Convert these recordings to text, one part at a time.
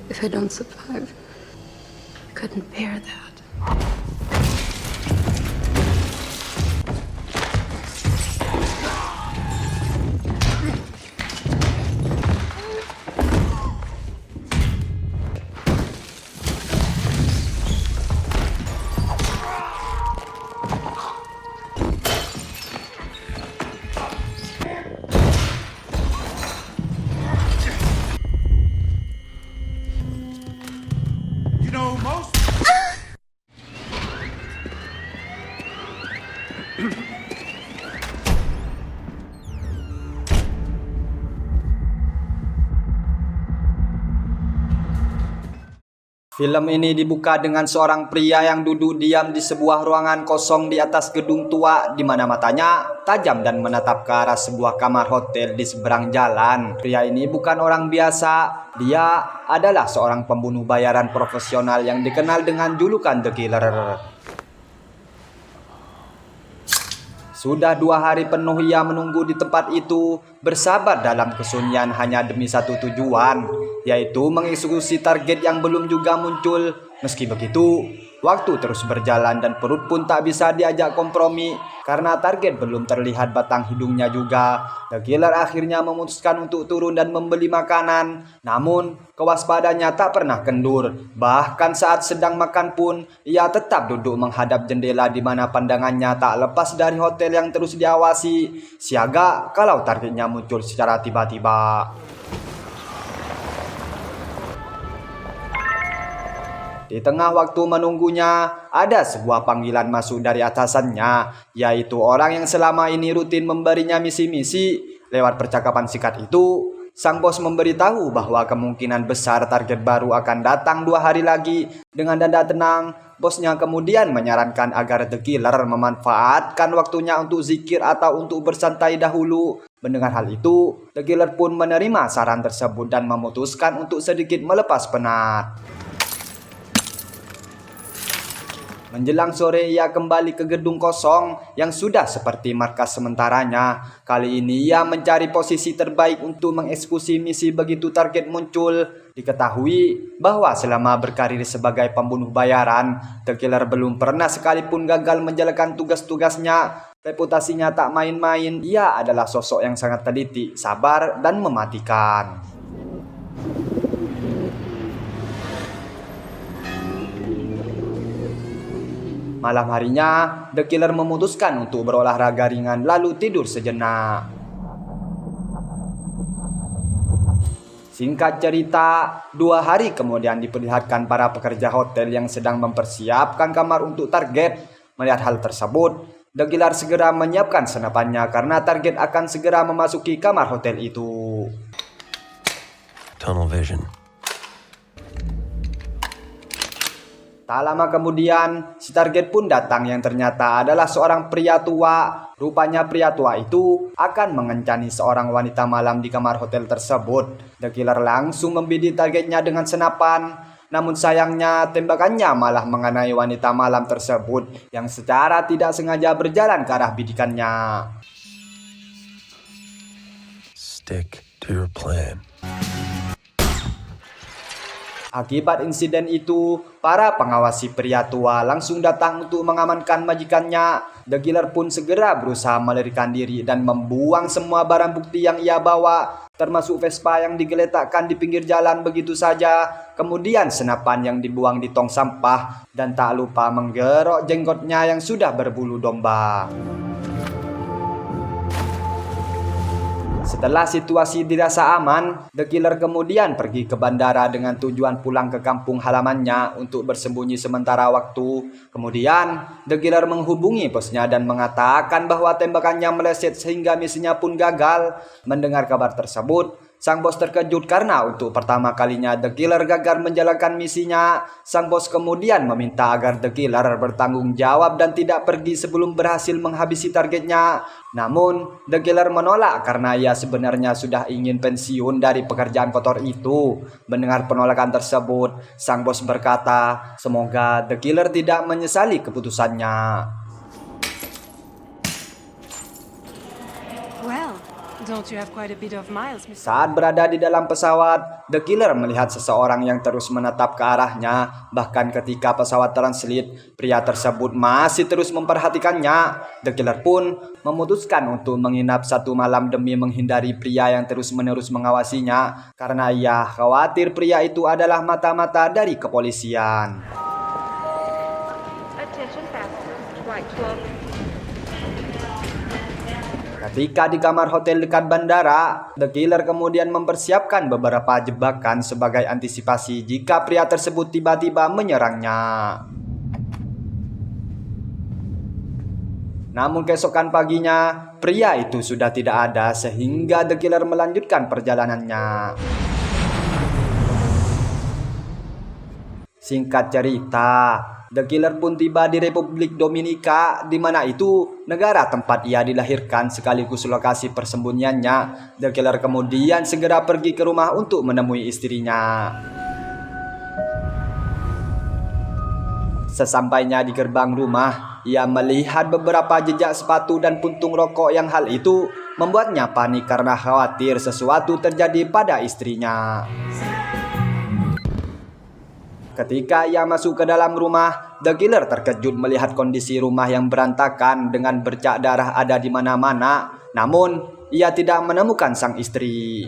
If I don't survive, I couldn't bear that. You know, most Film ini dibuka dengan seorang pria yang duduk diam di sebuah ruangan kosong di atas gedung tua, di mana matanya tajam dan menatap ke arah sebuah kamar hotel di seberang jalan. Pria ini bukan orang biasa, dia adalah seorang pembunuh bayaran profesional yang dikenal dengan julukan The Killer. Sudah 2 hari penuh ia menunggu di tempat itu, bersabar dalam kesunyian hanya demi satu tujuan, yaitu mengeksekusi target yang belum juga muncul. Meski begitu, waktu terus berjalan dan perut pun tak bisa diajak kompromi karena target belum terlihat batang hidungnya juga. The Killer akhirnya memutuskan untuk turun dan membeli makanan. Namun, kewaspadaannya tak pernah kendur. Bahkan saat sedang makan pun, ia tetap duduk menghadap jendela di mana pandangannya tak lepas dari hotel yang terus diawasi, siaga kalau targetnya muncul secara tiba-tiba. Di tengah waktu menunggunya, ada sebuah panggilan masuk dari atasannya, yaitu orang yang selama ini rutin memberinya misi-misi. Lewat percakapan singkat itu, sang bos memberitahu bahwa kemungkinan besar target baru akan datang 2 hari lagi. Dengan nada tenang, bosnya kemudian menyarankan agar The Killer memanfaatkan waktunya untuk zikir atau untuk bersantai dahulu. Mendengar hal itu, The Killer pun menerima saran tersebut dan memutuskan untuk sedikit melepas penat. Menjelang sore ia kembali ke gedung kosong yang sudah seperti markas sementaranya. Kali ini ia mencari posisi terbaik untuk mengeksekusi misi begitu target muncul. Diketahui bahwa selama berkarir sebagai pembunuh bayaran, The Killer belum pernah sekalipun gagal menjalankan tugas-tugasnya. Reputasinya tak main-main, ia adalah sosok yang sangat teliti, sabar, dan mematikan. Malam harinya, The Killer memutuskan untuk berolahraga ringan lalu tidur sejenak. Singkat cerita, 2 hari kemudian diperlihatkan para pekerja hotel yang sedang mempersiapkan kamar untuk target. Melihat hal tersebut, The Killer segera menyiapkan senapannya karena target akan segera memasuki kamar hotel itu. Tunnel vision. Tak lama kemudian, si target pun datang yang ternyata adalah seorang pria tua. Rupanya pria tua itu akan mengencani seorang wanita malam di kamar hotel tersebut. The Killer langsung membidik targetnya dengan senapan. Namun sayangnya tembakannya malah mengenai wanita malam tersebut yang secara tidak sengaja berjalan ke arah bidikannya. Stick to your plan. Akibat insiden itu, para pengawasi pria tua langsung datang untuk mengamankan majikannya. The Killer pun segera berusaha melarikan diri dan membuang semua barang bukti yang ia bawa, termasuk Vespa yang digeletakkan di pinggir jalan begitu saja. Kemudian senapan yang dibuang di tong sampah, dan tak lupa menggerok jenggotnya yang sudah berbulu domba. Setelah situasi dirasa aman, The Killer kemudian pergi ke bandara dengan tujuan pulang ke kampung halamannya untuk bersembunyi sementara waktu. Kemudian, The Killer menghubungi bosnya dan mengatakan bahwa tembakannya meleset sehingga misinya pun gagal. Mendengar kabar tersebut, sang bos terkejut karena untuk pertama kalinya The Killer gagal menjalankan misinya. Sang bos kemudian meminta agar The Killer bertanggung jawab dan tidak pergi sebelum berhasil menghabisi targetnya. Namun, The Killer menolak karena ia sebenarnya sudah ingin pensiun dari pekerjaan kotor itu. Mendengar penolakan tersebut, sang bos berkata, semoga The Killer tidak menyesali keputusannya. Well, Don't you have quite a bit of miles, Mr. Saat berada di dalam pesawat, The Killer melihat seseorang yang terus menatap ke arahnya. Bahkan ketika pesawat transit, pria tersebut masih terus memperhatikannya. The Killer pun memutuskan untuk menginap satu malam demi menghindari pria yang terus-menerus mengawasinya, karena ia khawatir pria itu adalah mata-mata dari kepolisian. Attention passengers, flight 12. Ketika di kamar hotel dekat bandara, The Killer kemudian mempersiapkan beberapa jebakan sebagai antisipasi jika pria tersebut tiba-tiba menyerangnya. Namun keesokan paginya, pria itu sudah tidak ada sehingga The Killer melanjutkan perjalanannya. Singkat cerita, The Killer pun tiba di Republik Dominika, di mana itu negara tempat ia dilahirkan sekaligus lokasi persembunyiannya. The Killer kemudian segera pergi ke rumah untuk menemui istrinya. Sesampainya di gerbang rumah, ia melihat beberapa jejak sepatu dan puntung rokok yang hal itu membuatnya panik karena khawatir sesuatu terjadi pada istrinya. Ketika ia masuk ke dalam rumah, The Killer terkejut melihat kondisi rumah yang berantakan dengan bercak darah ada di mana-mana. Namun, ia tidak menemukan sang istri.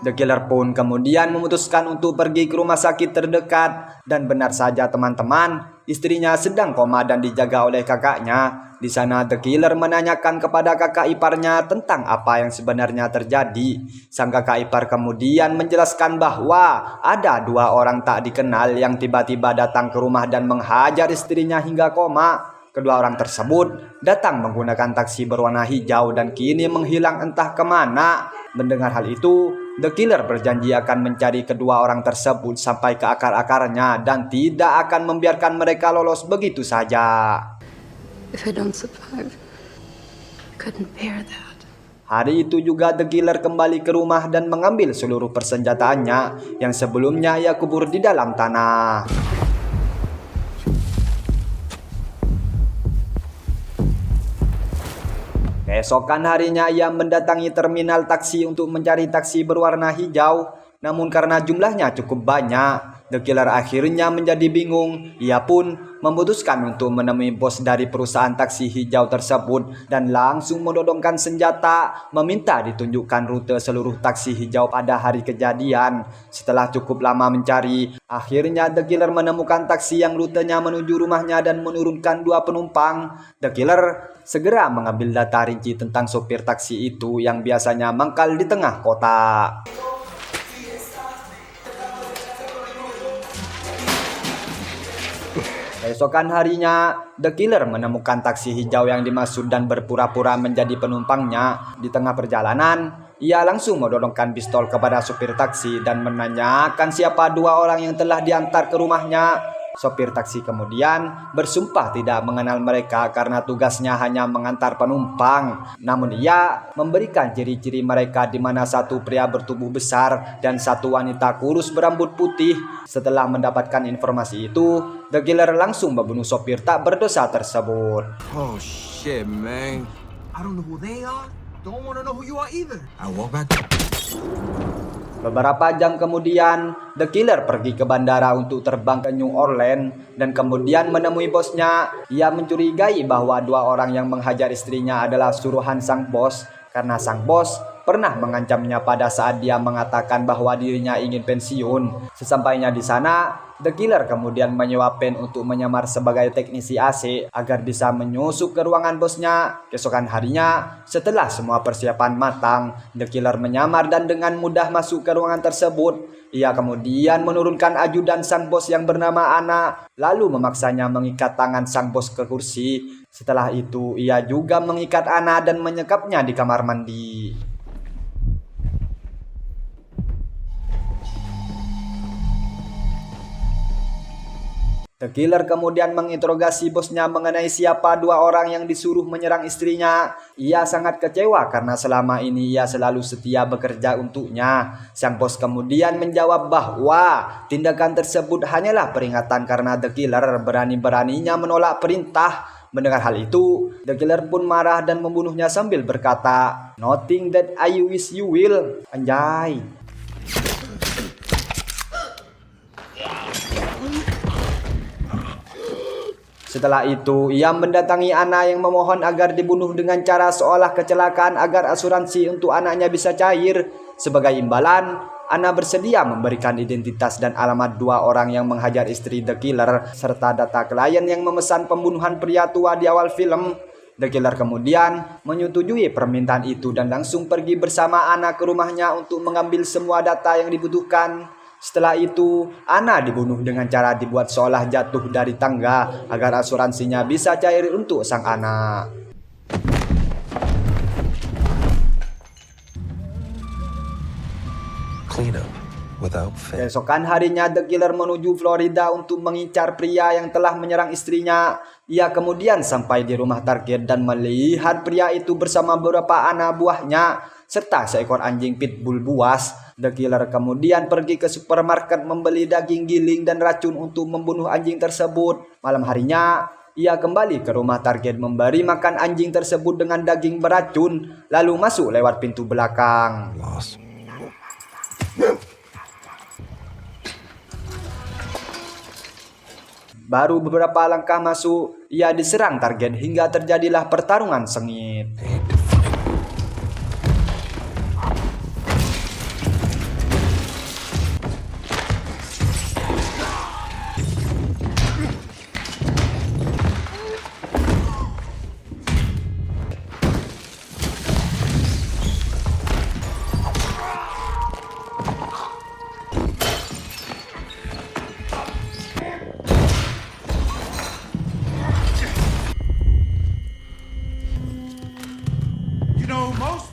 The Killer pun kemudian memutuskan untuk pergi ke rumah sakit terdekat. Dan benar saja teman-teman, istrinya sedang koma dan dijaga oleh kakaknya. Di sana The Killer menanyakan kepada kakak iparnya tentang apa yang sebenarnya terjadi. Sang kakak ipar kemudian menjelaskan bahwa ada dua orang tak dikenal yang tiba-tiba datang ke rumah dan menghajar istrinya hingga koma. Kedua orang tersebut datang menggunakan taksi berwarna hijau dan kini menghilang entah kemana. Mendengar hal itu, The Killer berjanji akan mencari kedua orang tersebut sampai ke akar-akarnya dan tidak akan membiarkan mereka lolos begitu saja. If I don't survive, I couldn't bear that. Hari itu juga The Killer kembali ke rumah dan mengambil seluruh persenjataannya yang sebelumnya ia kubur di dalam tanah. Keesokan harinya ia mendatangi terminal taksi untuk mencari taksi berwarna hijau. Namun karena jumlahnya cukup banyak, The Killer akhirnya menjadi bingung. Ia pun memutuskan untuk menemui bos dari perusahaan taksi hijau tersebut dan langsung menodongkan senjata, meminta ditunjukkan rute seluruh taksi hijau pada hari kejadian. Setelah cukup lama mencari, akhirnya The Killer menemukan taksi yang rutenya menuju rumahnya dan menurunkan dua penumpang. The Killer segera mengambil data rinci tentang sopir taksi itu yang biasanya mangkal di tengah kota. Keesokan harinya, The Killer menemukan taksi hijau yang dimaksud dan berpura-pura menjadi penumpangnya. Di tengah perjalanan, ia langsung menodongkan pistol kepada supir taksi dan menanyakan siapa dua orang yang telah diantar ke rumahnya. Sopir taksi kemudian bersumpah tidak mengenal mereka karena tugasnya hanya mengantar penumpang. Namun ia memberikan ciri-ciri mereka di mana satu pria bertubuh besar dan satu wanita kurus berambut putih. Setelah mendapatkan informasi itu, The Killer langsung membunuh sopir tak berdosa tersebut. Oh shit, man. I don't know who they are. Don't want to know who you are either. I walk back. Beberapa jam kemudian, The Killer pergi ke bandara untuk terbang ke New Orleans dan kemudian menemui bosnya. Ia mencurigai bahwa dua orang yang menghajar istrinya adalah suruhan sang bos karena sang bos pernah mengancamnya pada saat dia mengatakan bahwa dirinya ingin pensiun. Sesampainya di sana, The Killer kemudian menyewa Pen untuk menyamar sebagai teknisi AC agar bisa menyusup ke ruangan bosnya. Keesokan harinya, setelah semua persiapan matang, The Killer menyamar dan dengan mudah masuk ke ruangan tersebut. Ia kemudian menurunkan ajudan sang bos yang bernama Ana, lalu memaksanya mengikat tangan sang bos ke kursi. Setelah itu, ia juga mengikat Ana dan menyekapnya di kamar mandi. The Killer kemudian menginterogasi bosnya mengenai siapa 2 orang yang disuruh menyerang istrinya. Ia sangat kecewa karena selama ini ia selalu setia bekerja untuknya. Sang bos kemudian menjawab bahwa tindakan tersebut hanyalah peringatan karena The Killer berani-beraninya menolak perintah. Mendengar hal itu, The Killer pun marah dan membunuhnya sambil berkata, "Nothing that I wish you will." Anjay. Setelah itu, ia mendatangi Anna yang memohon agar dibunuh dengan cara seolah kecelakaan agar asuransi untuk anaknya bisa cair. Sebagai imbalan, Anna bersedia memberikan identitas dan alamat 2 orang yang menghajar istri The Killer serta data klien yang memesan pembunuhan pria tua di awal film. The Killer kemudian menyetujui permintaan itu dan langsung pergi bersama Anna ke rumahnya untuk mengambil semua data yang dibutuhkan. Setelah itu, Anna dibunuh dengan cara dibuat seolah jatuh dari tangga agar asuransinya bisa cair untuk sang anak. Clean up without fail. Keesokan harinya, The Killer menuju Florida untuk mengincar pria yang telah menyerang istrinya. Ia kemudian sampai di rumah target dan melihat pria itu bersama beberapa anak buahnya serta seekor anjing pitbull buas. The Killer kemudian pergi ke supermarket membeli daging giling dan racun untuk membunuh anjing tersebut. Malam harinya, ia kembali ke rumah target memberi makan anjing tersebut dengan daging beracun, lalu masuk lewat pintu belakang. Loss. Baru beberapa langkah masuk, ia diserang target hingga terjadilah pertarungan sengit. Need to fight. You know, most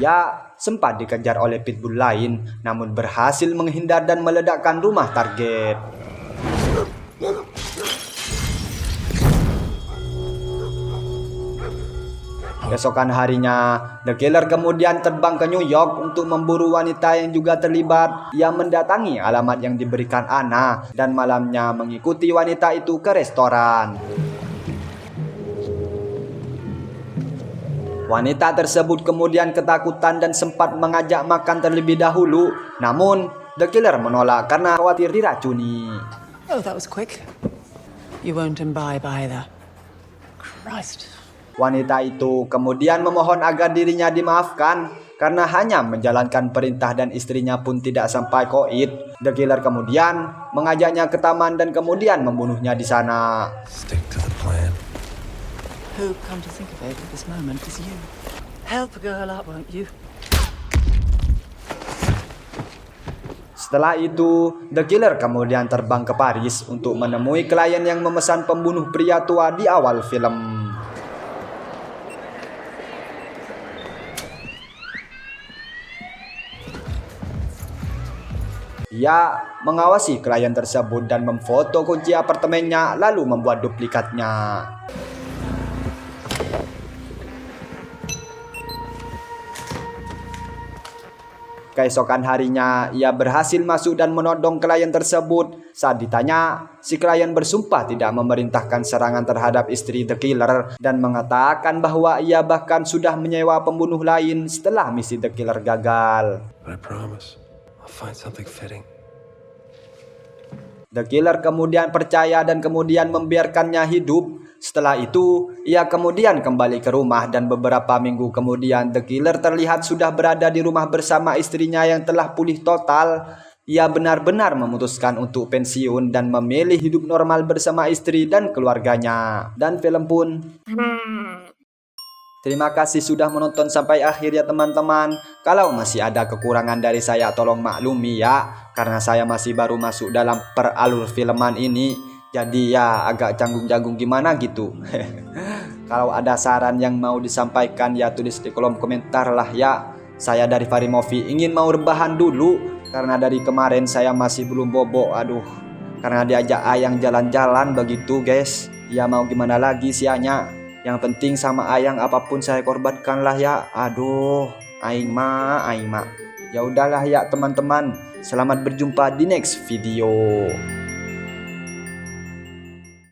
Ia sempat dikejar oleh pitbull lain, namun berhasil menghindar dan meledakkan rumah target. Keesokan harinya, The Killer kemudian terbang ke New York untuk memburu wanita yang juga terlibat. Ia mendatangi alamat yang diberikan Anna dan malamnya mengikuti wanita itu ke restoran. Wanita tersebut kemudian ketakutan dan sempat mengajak makan terlebih dahulu. Namun, The Killer menolak karena khawatir diracuni. Oh, that was quick. You won't imbibe either. Christ. Wanita itu kemudian memohon agar dirinya dimaafkan karena hanya menjalankan perintah dan istrinya pun tidak sampai koid. The Killer kemudian mengajaknya ke taman dan kemudian membunuhnya di sana. Stick to the plan. Who, come to think of it, at this moment is you. Help a girl up, won't you? Setelah itu, The Killer kemudian terbang ke Paris untuk menemui klien yang memesan pembunuh pria tua di awal film. Ia mengawasi klien tersebut dan memfoto kunci apartemennya lalu membuat duplikatnya. Keesokan harinya, ia berhasil masuk dan menodong klien tersebut. Saat ditanya, si klien bersumpah tidak memerintahkan serangan terhadap istri The Killer dan mengatakan bahwa ia bahkan sudah menyewa pembunuh lain setelah misi The Killer gagal. But I promise, I'll find something fitting. The Killer kemudian percaya dan kemudian membiarkannya hidup. Setelah itu, ia kemudian kembali ke rumah dan beberapa minggu kemudian The Killer terlihat sudah berada di rumah bersama istrinya yang telah pulih total. Ia benar-benar memutuskan untuk pensiun dan memilih hidup normal bersama istri dan keluarganya. Dan film pun. Terima kasih sudah menonton sampai akhir ya teman-teman. Kalau masih ada kekurangan dari saya tolong maklumi ya, karena saya masih baru masuk dalam peralur filman ini. Jadi ya agak canggung-canggung gimana gitu. Kalau ada saran yang mau disampaikan ya tulis di kolom komentar lah ya. Saya dari Fahri Movie ingin mau rebahan dulu. Karena dari kemarin saya masih belum bobo. Aduh, karena diajak Ayang jalan-jalan begitu guys. Ya mau gimana lagi sianya. Yang penting sama Ayang apapun saya korbankan lah ya. Aduh, aing mah. Ya udahlah ya teman-teman. Selamat berjumpa di next video.